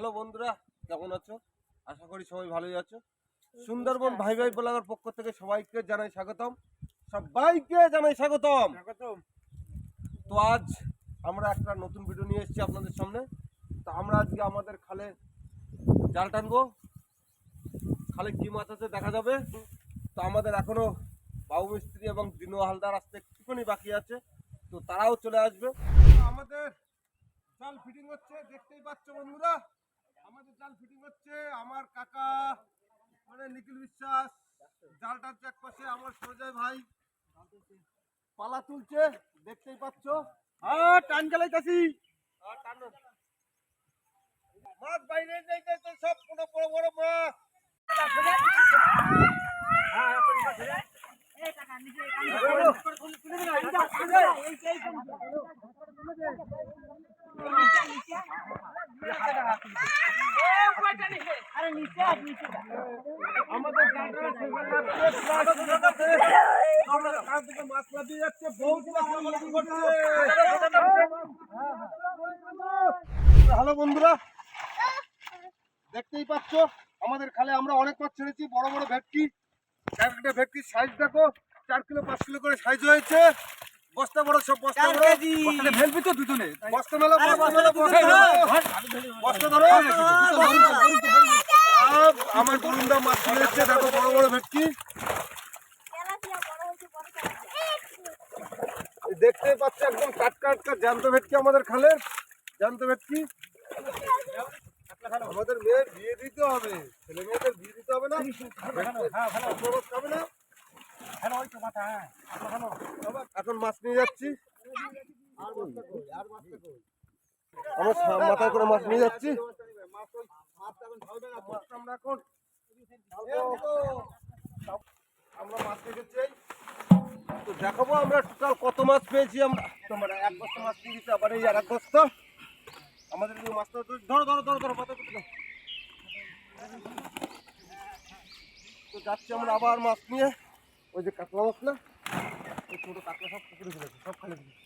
Hello বন্ধুরা, কেমন আছো? আশা করি সবাই ভালোই আছো। সুন্দরবন ভাই ভাই ব্লগের পক্ষ থেকে সবাইকে জানাই স্বাগতম। তো আজ আমরা একটা নতুন ভিডিও নিয়ে এসেছি আপনাদের সামনে। তো আমরা আজকে আমাদের খালে জাল টানবো। খালে কি মাছ আছে দেখা যাবে। তো আমাদের এখনো বাবু মিস্ত্রি এবং দিনু হালদার আসতে একটুখানি বাকি আছে, তো তারাও চলে আসবে। আমাদের জাল ফিটিং হচ্ছে, দেখতেই পাচ্ছ বন্ধুরা। আমাদের জাল ফিটিং হচ্ছে। আমার কাকা মানে নিখিল বিশ্বাস জাল টানছে এক পাশে, আমার সঞ্জয় ভাই পালা তুলছে, দেখতেই পাচ্ছ। টান চালাইতাছি, মাছ বাইরে যাইতেছে, সব কোনো বড় বড় মাছ। আমাদের মাছ লাগিয়ে যাচ্ছে, বহুত হ্যালো বন্ধুরা, দেখতেই পাচ্ছ আমাদের খালে আমরা অনেক মাছ ছেড়েছি। বড় বড় ভেটকি, একটা ভেটকির সাইজ দেখো, 4 কিলো 5 কিলো করে সাইজ হয়েছে। বস্তা বড়, সব বস্তা বড়। ফেলবি তো দুজনে, বস্তা মেলা বস্তা ধরো। আমার বরুণদা মাছ ছেড়েছে, দেখো বড় বড় ভেটকি। দেখতেই পাচ্ছ একদম টাটকা টাটকা জ্যান্ত ভেটকি আমাদের খালের, জ্যান্ত ভেটকি। আমাদের মেয়ের বিয়ে দিতে হবে, ছেলে মেয়েদের বিয়ে দিতে হবে না, খাবে না। এখন মাছ নিয়ে যাচ্ছি, আমরা মাথায় করে মাছ নিয়ে যাচ্ছি। আমরা মাছ রেখেছি, তো দেখাবো আমরা টোটাল কত মাছ পেয়েছি। আমরা তোমার এক বস্তা মাছ নিয়ে দিতে, আবার এই আর এক বস্তা আমাদের মাছটা ধরো ধরো ধরো ধরো পাতা করতে। তো যাচ্ছি আমরা আবার মাছ নিয়ে। ওই যে কাতলা মাছ না, ওই ছোটো কাতলা সব পুকুরে ফেলেছে, সব খালে দিয়েছে।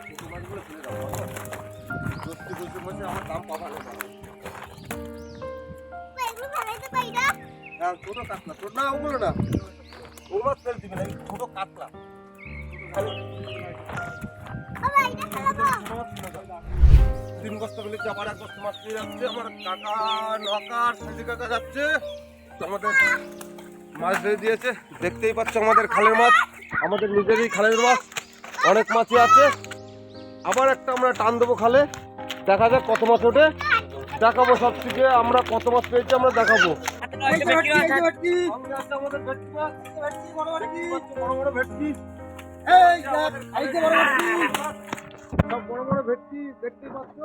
ছোটো মাছগুলো ফেলে দাও, দোস্তি বলতে বলছে আমার দাম পাবা না। হ্যাঁ ছোটো কাতলা, ছোট না ওগুলো না, ওগুলো মাছ ফেলে দিবে না, ছোটো কাতলা। 3 বস্তা ফেলেছে, আবার 1 বস্তা মাছ নিয়ে যাচ্ছে। আমার কাকা নকার সাজি কাকা যাচ্ছে, আমাদের মাছ ধরে দিয়েছে। দেখতেই পাচ্ছ আমাদের খালের মাছ, আমাদের নিজেরই খালের মাছ, অনেক মাছই আছে। আবার একটা আমরা টান দেবো খালে, দেখা যাক কত মাছ ওঠে, দেখাবো সব থেকে আমরা কত মাছ পেয়েছি আমরা দেখাবো। বড় বড় ভেটকি, সব বড় বড় ভেটকি দেখতেই পাচ্ছ।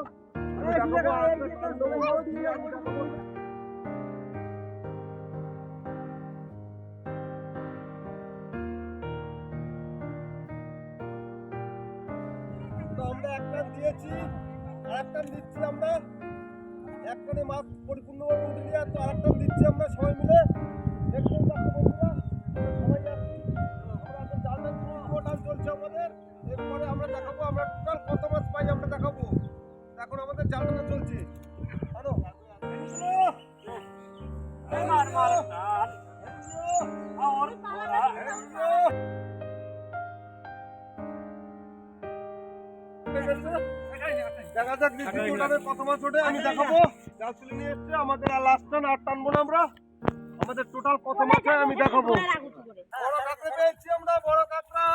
তো আমরা একটা দিয়েছি, আর একটা দিচ্ছি আমরা। একখানে মাছ পরিপূর্ণভাবে উঠে নিয়ে তো আরেকটা দিচ্ছি আমরা সবাই মিলে। দেখতেই পাচ্ছ বন্ধুরা, সবাই যাচ্ছি। আমরা এখন জালটা টান চলছে আমাদের। এরপরে আমরা দেখাবো আমরা টোটাল কত মাছ পাই, আমরা দেখাবো। এখন আমাদের জালটা চলছে। হ্যালো দেখা যাক কত মাছ ওঠে, আমি দেখাবো। জাল তুলে নিয়ে এসছে আমাদের, আর লাস্ট টান আর টানবো না আমরা। আমাদের টোটাল কত মাছ হয় আমি দেখাবো। বড় কাঁকড়া পেয়েছি আমরা, বড় কাঁকড়া।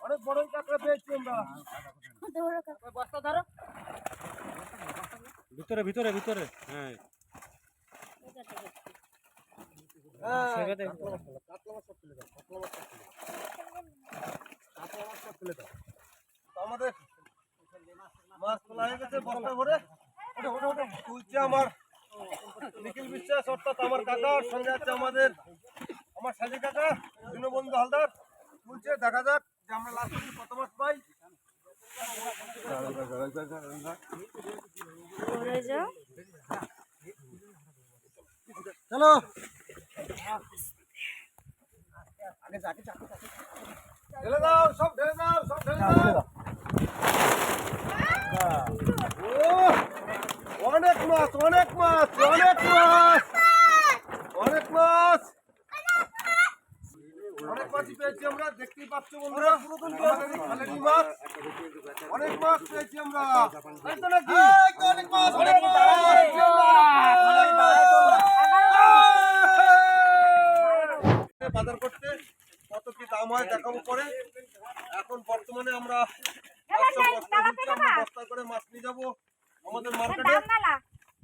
অনেক বড় কাঁকড়া পেয়েছি আমরা। বস্তা ধরো, ভিতরে ভিতরে ভিতরে। হ্যাঁ আমাদের মাছ তোলা হয়ে গেছে বস্তা ভরে। তুলছে আমার নিখিল বিশ্বাস, অর্থাৎ আমার কাকা, সঙ্গে আছে আমাদের আমার সাজি কাকা দীনবন্ধু হালদার। তুলছে, দেখা যাক যে আমরা লাস্ট কত মাছ পাই। চলো ঢেলে দাও, সব ঢেলে দাও, সব ঢেলে দাও। ও, অনেক মাছ, অনেক মাছ, অনেক মাছ, অনেক মাছ, অনেক মাছই পেয়েছি আমরা, দেখতেই পাচ্ছ বন্ধুরা, আমাদের এই খালেরই মাছ, অনেক মাছ পেয়েছি আমরা। তাই তো নাকি? অনেক মাছ, অনেক মাছ, বাজার করতে কত কি দাম হয় দেখাবো পরে। এখন বর্তমানে আমরা বস্তা করে মাছ নিয়ে যাবো আমাদের মার্কেটে,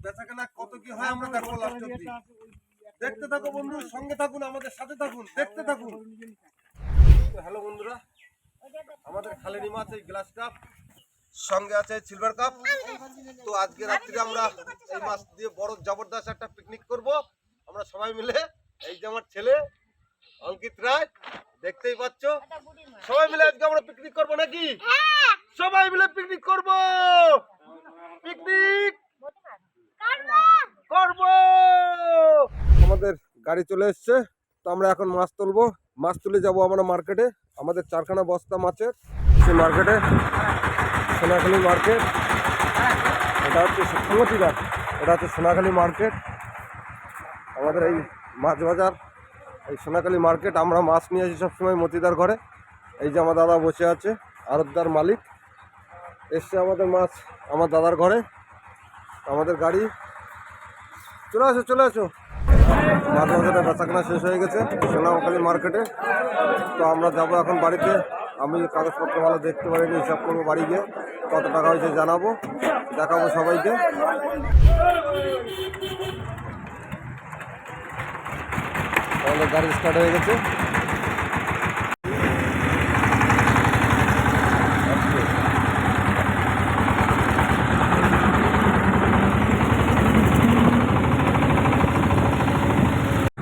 বেচাকেনা কত কি হয় আমরা দেখবো লাস্ট অব্দি। দেখতে থাকো বন্ধু, সঙ্গে থাকুন, আমাদের সাথে থাকুন, দেখতে থাকুন। হ্যালো বন্ধুরা, আমাদের খালেরি মাছ এই গ্লাস কাপ, সঙ্গে আছে সিলভার কাপ। তো আজকে রাত্রে আমরা এই মাছ দিয়ে বড় জবরদস্ত একটা পিকনিক করব আমরা সবাই মিলে। এই যে আমার ছেলে অঙ্কিত রায়, দেখতেই পাচ্ছ, সবাই মিলে আজকে আমরা পিকনিক করব নাকি? সবাই মিলে পিকনিক করব, পিকনিক করব। আমাদের গাড়ি চলে এসছে, তো আমরা এখন মাছ তুলবো। মাছ তুলে যাব আমরা মার্কেটে, আমাদের 4খানা বস্তা মাছের সেই মার্কেটে, সোনাখালী মার্কেট। এটা হচ্ছে মতিঘাট, এটা হচ্ছে সোনাখালী মার্কেট, আমাদের এই মাছ বাজার, এই সোনাখালী মার্কেট। আমরা মাছ নিয়ে আসি সবসময় মতিদার ঘরে। এই যে আমার দাদা বসে আছে, আড়তদার মালিক এসছে আমাদের মাছ আমার দাদার ঘরে। আমাদের গাড়ি চলে আসো, চলে আসো। মাছ বাজারে বেচাকেনা শেষ হয়ে গেছে সোনাখালী মার্কেটে। তো আমরা যাবো এখন বাড়িতে। আমি কাগজপত্র ভালো দেখতে পারিনি, হিসাব করবো বাড়ি গিয়ে, কত টাকা হয়েছে জানাবো, দেখাবো সবাইকে। আমাদের গাড়ি স্টার্ট হয়ে গেছে।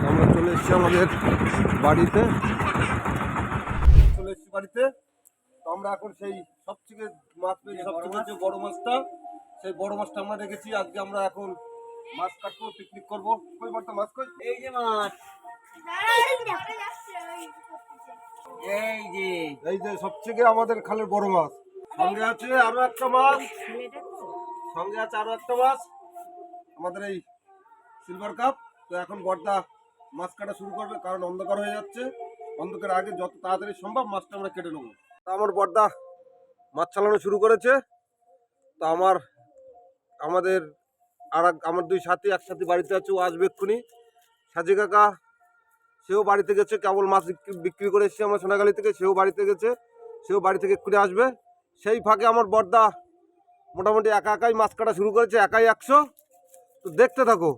আমরা চলে এসেছি আমাদের বাড়িতে, চলে এসেছি বাড়িতে। তো আমরা এখন সেই সবথেকে মাছ পেয়েছি, সবথেকে যে বড় মাছটা, সেই বড় মাছটা আমরা রেখেছি। আজকে আমরা এখন মাছ কাটবো, পিকনিক করবো। কই বড়টা মাছ, কই? এই যে মাছ, এই যে সবথেকে আমাদের খালের বড় মাছ। সঙ্গে আছে আরো একটা মাছ, সঙ্গে আছে আরো একটা মাছ, আমাদের এই সিলভার কাপ। তো এখন বড়দা মাছ কাটা শুরু করবে, কারণ অন্ধকার হয়ে যাচ্ছে। অন্ধকার আগে যত তাড়াতাড়ি সম্ভব মাছটা আমরা কেটে নেবো। তা আমার বড়দা মাছ চালানো শুরু করেছে। তো আমাদের আমার দুই সাথী একসাথে বাড়িতে আছে, ও আসবে এক্ষুনি। সাজি কাকা সেও বাড়িতে গেছে, কেবল মাছ বিক্রি করে এসেছে আমার সোনাখালী থেকে, সেও বাড়িতে গেছে, সেও বাড়ি থেকে এক্ষুনি আসবে। সেই ফাঁকে আমার বড়দা মোটামুটি একা একাই মাছ কাটা শুরু করেছে, একাই 100। তো দেখতে থাকো।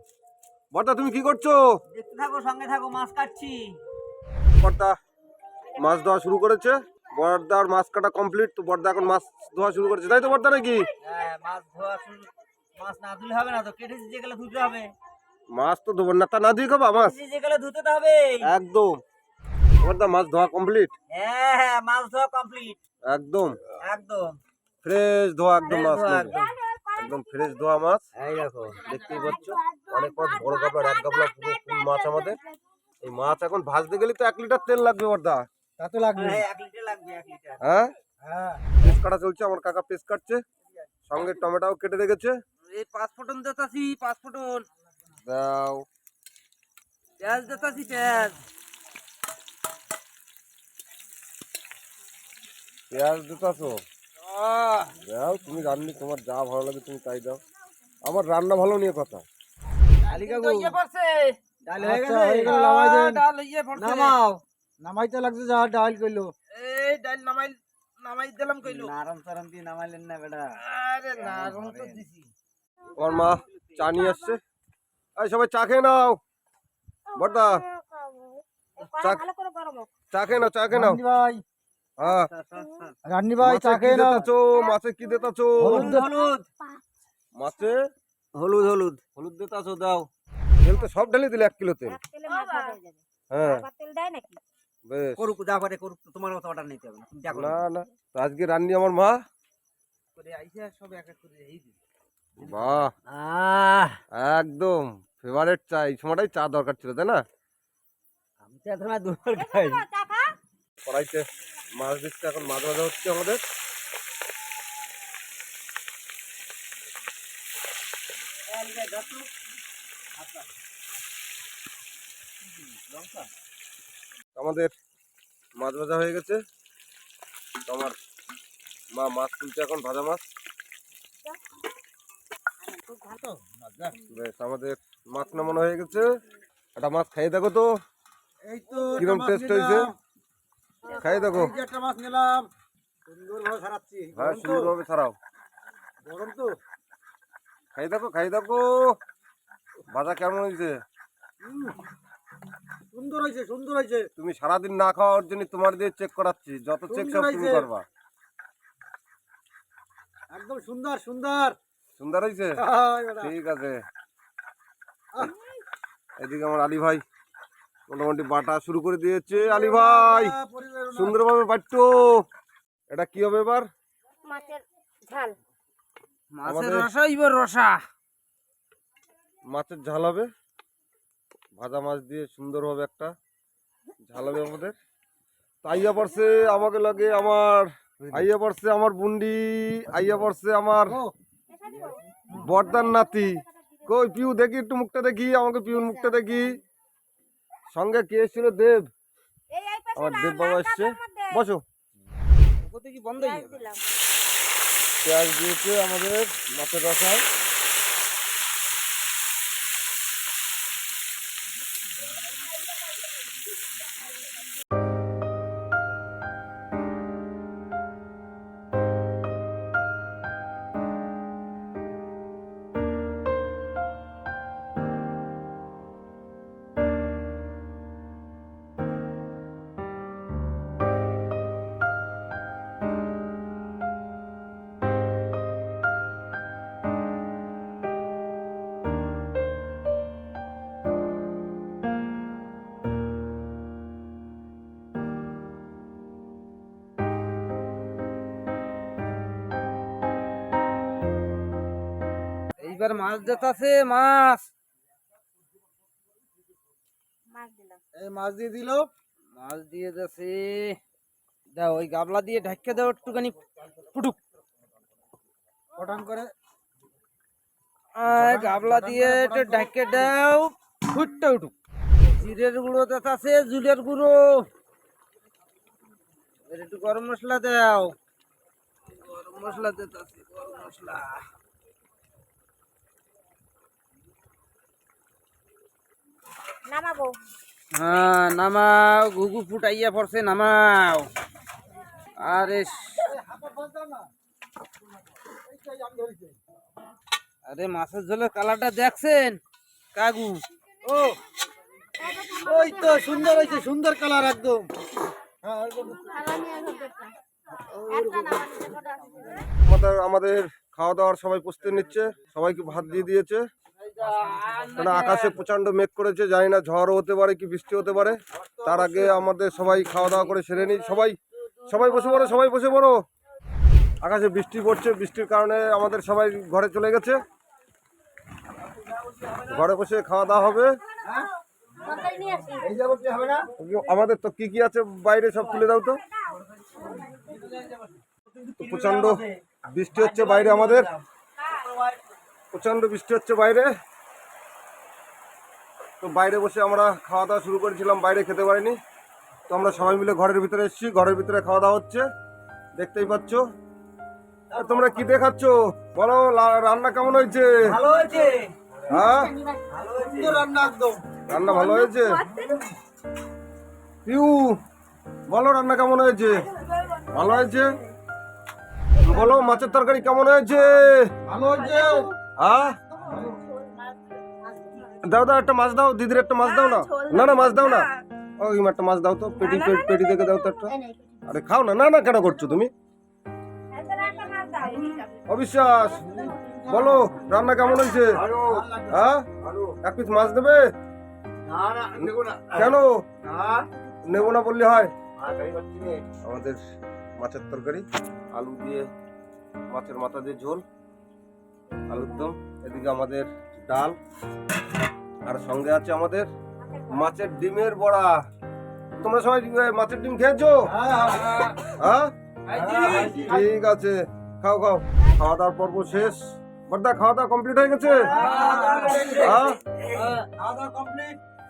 বড়দা তুমি কি করছো? দেখতে থাকো, সঙ্গে থাকো, মাছ কাটছি। বড়দা মাছ ধোয়া শুরু করেছে, বড়দার মাছ কাটা কমপ্লিট। তো বড়দা এখন মাছ ধোয়া শুরু করেছে, তাই তো বড়দা নাকি? হ্যাঁ, মাছ ধোয়া শুরু। মাছ না ধুলে হবে না তো, কেটেছি যে গেলে ধুতে হবে। মাছ তো ধোবো না, তা না দিয়ে খাবা মাছ? কেটেছি যে গেলে ধুতে তো হবে। একদম। বড়দা মাছ ধোয়া কমপ্লিট? হ্যাঁ হ্যাঁ, মাছ ধোয়া কমপ্লিট। একদম একদম ফ্রেশ ধোয়া, একদম মাছ ধোয়া, নেই। একদম ফ্রেশ ধোয়া মাছ, এই দেখো। দেখতেই পাচ্ছ। অনেক মাছ, বড় গাবলার 1 গাবলা পুরো ফুল মাছ আমাদের। এই মাছ এখন ভাজতে গেলে তো 1 লিটার তেল লাগবে বড়দা। তা তো লাগবে। হ্যাঁ, 1 লিটার লাগবে, 1 লিটার। হ্যাঁ, হ্যাঁ, পেঁয়াজ কাটা চলছে, আমার কাকা পেঁয়াজ কাটছে, সঙ্গে টমেটোও কেটে রেখেছে। এই 5 ফোটন দিতাছি, 5 ফোটন। দাও, পেঁয়াজ দিতাছি, পেঁয়াজ। পেঁয়াজ দিতেছো? দাও, তুমি রান্নি, তোমার যা ভালো লাগে তুমি তাই দাও। আমার রান্না ভালো নিয়ে কথা। ডাল ইয়ে পড়ছে। ডাল হয়ে আচ্ছা, গেছে। হয়ে গেল, নামাই দেন। ডাল ইয়ে পড়ছে। নামাও, নামাইতে লাগছে যা ডাল কইলো। এই ডাল নামাই দিলাম কইলো। নারম সারম দিয়ে নামাইলেন না বেটা। আরে নারম তো দিছি। আমার মা চা নিয়ে আসছে। এই সবাই চা খেয়ে নাও। বড়দা চা খেয়ে নাও, চা খেয়ে নাও। রান্নি ভাই, হ্যাঁ, রান্নি ভাই চা মাছে কি খেয়ে নাও। দিতেছো? মাছে কি দিতেছো? হলুদ হলুদ মাছে হলুদ হলুদ হলুদ দিতেছো, দাও। তেল তো সব ঢেলে দিলে 1 কিলো তেল। হ্যাঁ, বেশ। করুক, যা করে করুক, তোমার মতো অর্ডার নিতে হবে না, তুমি যা করো না না, তো আজকে রান্নি আমার মা। করে আইছে, সব এক এক করে এই দিবে। বাহ, আহ, একদম ফেভারিট চা, এই সময়টাই চা দরকার ছিল, তাই না? আমি তো এখন আর দুবার খাই। কড়াইতে মাছ দিচ্ছে, এখন মাছ ভাজা হচ্ছে আমাদের। আমাদের মাছ ভাজা হয়ে গেছে। তো আমার মা মাছ তুলছে এখন, ভাজা মাছ। বেশ, আমাদের মাছ নামানো হয়ে গেছে। একটা মাছ খাইয়ে দেখো তো এই তো কিরম টেস্ট হয়েছে, খাইয়ে দেখো। এই যে একটা মাছ নিলাম, সুন্দরভাবে ছাড়াচ্ছি। হ্যাঁ, সুন্দরভাবে ছাড়াও, গরম তো। খাইয়ে দেখো, খাইয়ে দেখো ভাজা কেমন হয়েছে। সুন্দর হয়েছে, সুন্দর হয়েছে। তুমি সারাদিন না খাওয়ার জন্য তোমার দিয়ে চেক করাচ্ছি, যত চেক সব সুন্দর তুমি হয়েছে। করবা। একদম সুন্দর সুন্দর। সুন্দর হয়েছে, হাই বেটা। ঠিক আছে। এদিকে আমার আলী ভাই মোটামুটি বাটা শুরু করে দিয়েছে। আলী ভাই পরিবার না। সুন্দরভাবে বাটতো। এটা কি হবে এবার? মাছের ঝাল। মাছের আমাদের- রসা এবার রসা। মাছের ঝাল হবে, ভাজা মাছ দিয়ে সুন্দরভাবে একটা ঝাল হবে আমাদের। তো আইয়া পড়ছে আমাকে লাগে আমার, আইয়া পড়ছে আমার বুন্ডি, আইয়া পড়ছে আমার ও, বর্দার নাতি। কই পিউ, দেখি একটু মুখটা দেখি, আমাকে পিউর মুখটা দেখি। সঙ্গে কে এসেছিল? দেব, এই পাশে আমার লাল দেব বাবা লাল এসছে। কাপের মধ্যে বসো। ওতে কি বন্ধ পেঁয়াজ দিলাম। পেঁয়াজ দিয়েছে আমাদের মাছের রসায়। এইবার মাছ যেতাছে, মাছ মাছ দিলাম। এই মাছ দিয়ে দিল। মাছ দিয়ে যাচ্ছে। দাও ওই গাবলা দিয়ে ঢাকা দাও একটুখানি ফুটুক। পটান করে। আর গাবলা দিয়ে একটু ঢাকা দাও, ফুটটা উঠুক। জিরের গুঁড়ো যেতাছে, জুলের গুঁড়ো। এর একটু গরম মশলা দাও, গরম মশলা যেতাছে, গরম মশলা। নামাবো। হ্যাঁ নামাও, ঘুঘু ফুটাইয়া পড়ছে, নামাও। আরে আরে মাছের ঝোলের কালারটা দেখছেন কাকু? ও, ওই তো সুন্দর হয়েছে, সুন্দর কালার একদম। হ্যাঁ, একদম। থালা নিয়ে আসো একটা। একটা নামানিতে কটা আছে? আমাদের খাওয়া দাওয়ার সবাই প্রস্তুতি নিচ্ছে, সবাইকে ভাত দিয়ে দিয়েছে। কারণ আকাশে প্রচন্ড মেঘ করেছে, জানি না ঝড়ও হতে পারে কি বৃষ্টি হতে পারে। তার আগে আমাদের সবাই খাওয়া দাওয়া করে সেরে নিই। সবাই সবাই বসে পড়ো, সবাই বসে পড়ো। আকাশে বৃষ্টি পড়ছে, বৃষ্টির কারণে আমাদের সবাই ঘরে চলে গেছে। ঘরে বসে খাওয়া দাওয়া হবে। তরকারি নিয়ে আসি। এই যাবো কি হবে না? আমাদের তো কি কি আছে বাইরে সব তুলে দাও তো। প্রচন্ড বৃষ্টি হচ্ছে বাইরে, আমাদের প্রচন্ড বৃষ্টি হচ্ছে বাইরে। তো বাইরে বসে আমরা খাওয়া দাওয়া শুরু করেছিলাম, বাইরে খেতে পারিনি। তো আমরা সবাই মিলে ঘরের ভিতরে এসেছি, ঘরের ভিতরে খাওয়া দাওয়া হচ্ছে, দেখতেই পাচ্ছ। আর তোমরা কি দেখাচ্ছ বলো, রান্না কেমন হয়েছে? ভালো হয়েছে, হ্যাঁ, সুন্দর রান্না একদম। রান্না ভালো হয়েছে। পিউ বলো, রান্না কেমন হয়েছে? ভালো হয়েছে। বলো মাছের তরকারি কেমন হয়েছে? ভালো হয়েছে। হ্যাঁ, দাও দাও, একটা মাছ দাও, দিদির একটা মাছ দাও না। না না, মাছ দাও না, ওই একটা মাছ দাও তো, পেটি পেটি থেকে দাও তো একটা। আরে খাও না। না না, কেন করছো তুমি? অবিশ্বাস বলো, রান্না কেমন হয়েছে? হ্যাঁ, এক পিস মাছ দেবে? কেন নেবো না বললে হয়? আমাদের মাছের তরকারি, আলু দিয়ে, মাছের মাথা দিয়ে ঝোল, আলুর দম। এদিকে আমাদের ডাল, আর সঙ্গে আছে আমাদের মাছের ডিমের বড়া। তোমরা সবাই মাছের ডিম খেয়েছো? হ্যাঁ, ঠিক আছে, খাও খাও। খাওয়া দাওয়ার পর্ব শেষ। বড়দা, খাওয়া দাওয়া কমপ্লিট হয়ে গেছে? হ্যাঁ,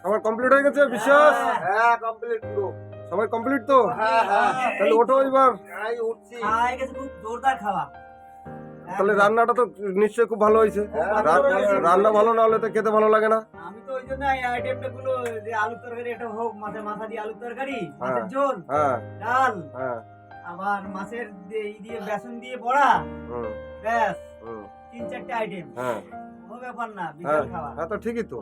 সবার কমপ্লিট হয়ে গেছে? বিশ্বাস? হ্যাঁ, কমপ্লিট পুরো। সবাই কমপ্লিট তো? হ্যাঁ, হ্যাঁ। তাহলে ওঠো এবার। এই উঠছি। খুব জোরদার খাওয়া। তাহলে রান্নাটা তো নিশ্চয়ই খুব ভালো হয়েছে। রান্না ভালো না হলে তো খেতে ভালো লাগে না। আমি তো ওই জন্য এই আইটেমটা গুলো, যে আলু তরকারি একটা হোক, মাছের মাথা দিয়ে আলু তরকারি, মাছের হ্যাঁ। ঝোল, হ্যাঁ, ডাল, হ্যাঁ, আবার মাছের দিয়ে বেসন দিয়ে বড়া, হুম, ব্যাস হুম, 3-4টে আইটেম। হ্যাঁ, ও ব্যাপার না, হ্যাঁ, বিশাল খাওয়া। হ্যাঁ, তো ঠিকই তো।